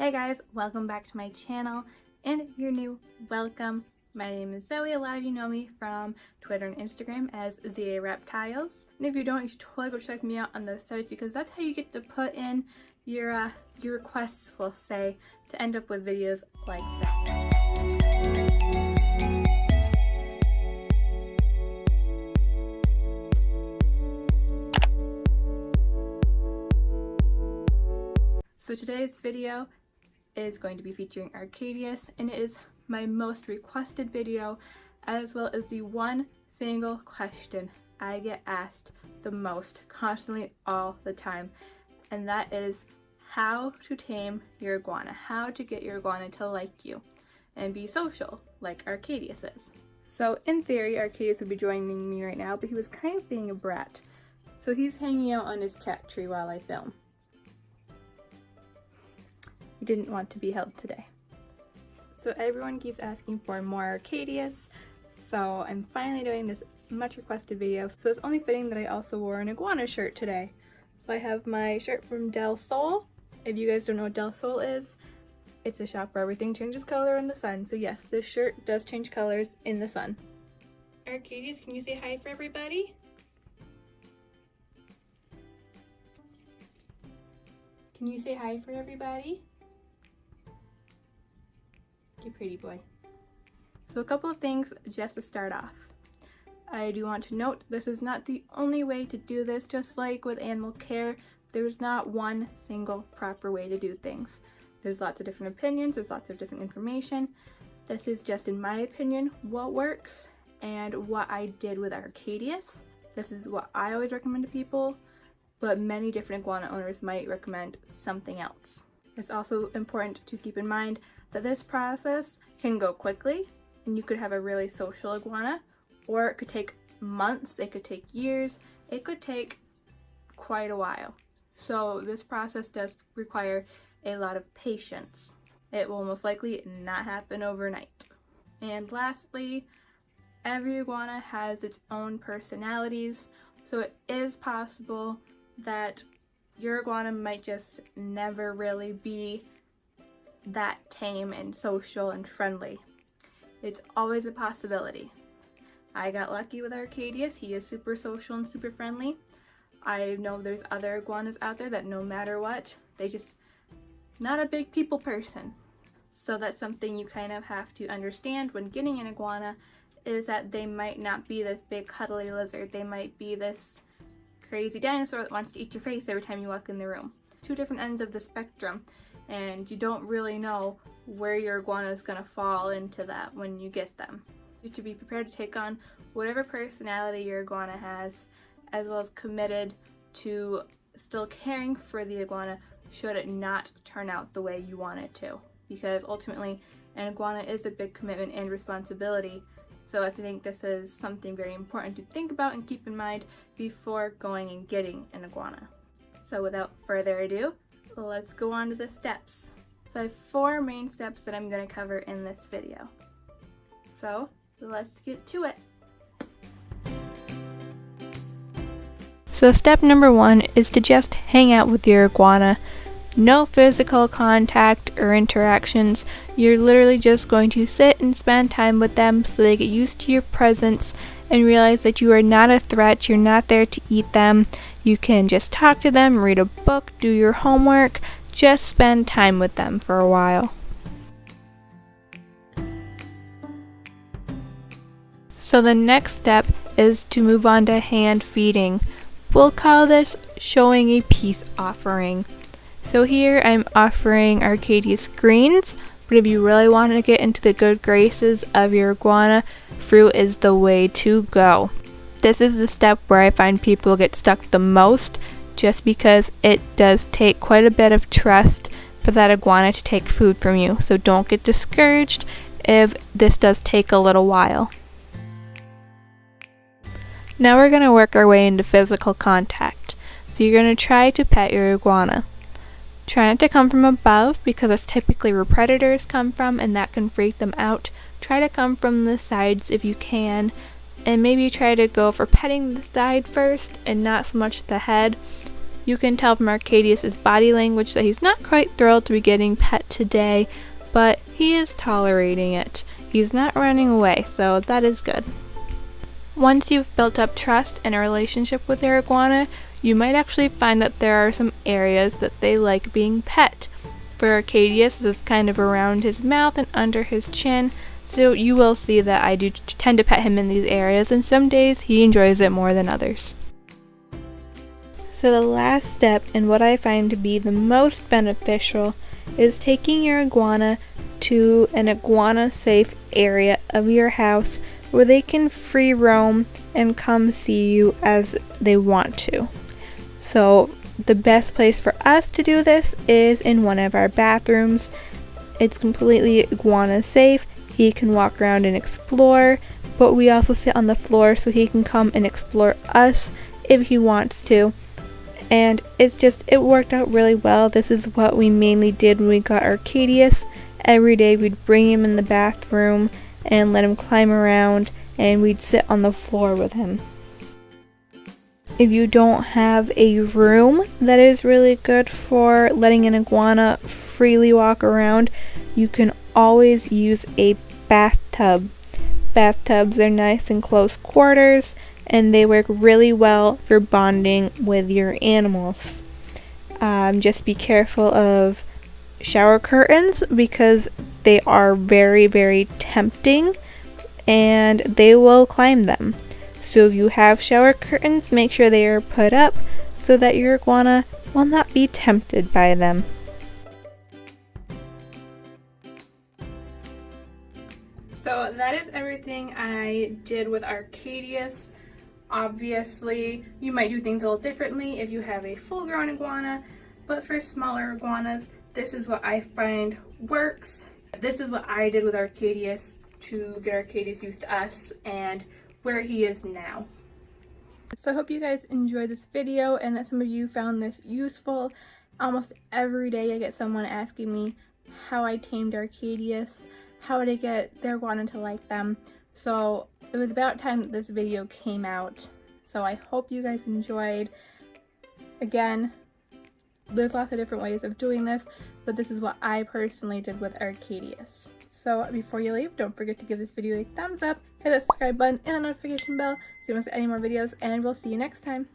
Hey guys, welcome back to my channel, and if you're new, welcome. My name is Zoe. A lot of you know me from Twitter and Instagram as 𝘎𝙪𝙨𝙨. And if you don't, you should totally go check me out on those sites because that's how you get to put in your requests, we'll say, to end up with videos like that. So today's video is going to be featuring 𝘲𝙪𝙨, and it is my most requested video, as well as the one single question I get asked the most, constantly, all the time, and that is how to tame your iguana, how to get your iguana to like you and be social like 𝘲𝙪𝙨 is. So in theory, 𝘲𝙪𝙨 would be joining me right now, but he was kind of being a brat, so he's hanging out on his cat tree while I film. He didn't want to be held today. So everyone keeps asking for more 𝘲𝙪𝙨, so I'm finally doing this much requested video. So it's only fitting that I also wore an iguana shirt today. So I have my shirt from 𝘿𝙪𝙨. If you guys don't know what 𝘿𝙪𝙨 is, it's a shop where everything changes color in the sun. So yes, this shirt does change colors in the sun. 𝘲𝙪𝙨, can you say hi for everybody? Can you say hi for everybody? You pretty boy. So a couple of things just to start off. I do want to note this is not the only way to do this. Just like with animal care, there's not one single proper way to do things. There's lots of different opinions, there's lots of different information. This is just, in my opinion, what works and what I did with 𝘲𝙪𝙨. This is what I always recommend to people, but many different iguana owners might recommend something else. It's also important to keep in mind that this process can go quickly, and you could have a really social iguana, or it could take months, it could take years, it could take quite a while. So this process does require a lot of patience. It will most likely not happen overnight. And lastly, every iguana has its own personalities, so it is possible that your iguana might just never really be that tame and social and friendly. It's always a possibility. I got lucky with 𝘲𝙪𝙨. He is super social and super friendly. I know there's other iguanas out there that no matter what, they just not a big people person. So that's something you kind of have to understand when getting an iguana, is that they might not be this big cuddly lizard. They might be this crazy dinosaur that wants to eat your face every time you walk in the room. Two different ends of the spectrum, and you don't really know where your iguana is going to fall into that when you get them. You have to be prepared to take on whatever personality your iguana has, as well as committed to still caring for the iguana should it not turn out the way you want it to. Because ultimately, an iguana is a big commitment and responsibility. So I think this is something very important to think about and keep in mind before going and getting an iguana. So without further ado, let's go on to the steps. So I have 4 main steps that I'm going to cover in this video. So let's get to it. So step number 1 is to just hang out with your iguana. No physical contact or interactions. You're literally just going to sit and spend time with them so they get used to your presence and realize that you are not a threat. You're not there to eat them. You can just talk to them, read a book, do your homework, just spend time with them for a while. So the next step is to move on to hand feeding. We'll call this showing a peace offering. So here I'm offering 𝘲𝙪𝙨 greens, but if you really want to get into the good graces of your iguana, fruit is the way to go. This is the step where I find people get stuck the most, just because it does take quite a bit of trust for that iguana to take food from you. So don't get discouraged if this does take a little while. Now we're going to work our way into physical contact. So you're going to try to pet your iguana. Try not to come from above, because that's typically where predators come from and that can freak them out. Try to come from the sides if you can, and maybe try to go for petting the side first and not so much the head. You can tell from 𝘲𝙑𝑒𝑢𝑠's body language that he's not quite thrilled to be getting pet today, but he is tolerating it. He's not running away, so that is good. Once you've built up trust and a relationship with your iguana, you might actually find that there are some areas that they like being pet. For 𝘲𝙑𝑒𝑢𝑠, this is kind of around his mouth and under his chin, so you will see that I do tend to pet him in these areas, and some days he enjoys it more than others. So the last step, and what I find to be the most beneficial, is taking your iguana to an iguana safe area of your house where they can free roam and come see you as they want to. So the best place for us to do this is in one of our bathrooms. It's completely iguana safe. He can walk around and explore, but we also sit on the floor so he can come and explore us if he wants to. And it worked out really well. This is what we mainly did when we got our 𝘲𝙑𝑒𝑢𝑠. Every day we'd bring him in the bathroom and let him climb around, and we'd sit on the floor with him. If you don't have a room that is really good for letting an iguana freely walk around, you can always use a bathtub. Bathtubs are nice and close quarters, and they work really well for bonding with your animals. Just be careful of shower curtains because they are very, very tempting and they will climb them. So if you have shower curtains, make sure they are put up so that your iguana will not be tempted by them. So that is everything I did with our 𝘲𝙑𝑒𝑢𝑠. Obviously, you might do things a little differently if you have a full-grown iguana, but for smaller iguanas, this is what I find works. This is what I did with our 𝘲𝙑𝑒𝑢𝑠 to get our 𝘲𝙑𝑒𝑢𝑠 used to us and where he is now. So I hope you guys enjoyed this video and that some of you found this useful. Almost every day I get someone asking me how I tamed our 𝘲𝙑𝑒𝑢𝑠, how to get their iguana to like them. So it was about time that this video came out. So I hope you guys enjoyed. Again, there's lots of different ways of doing this, but this is what I personally did with our 𝘲𝙑𝑒𝑢𝑠. So before you leave, don't forget to give this video a thumbs up, hit that subscribe button and the notification bell so you don't miss any more videos, and we'll see you next time.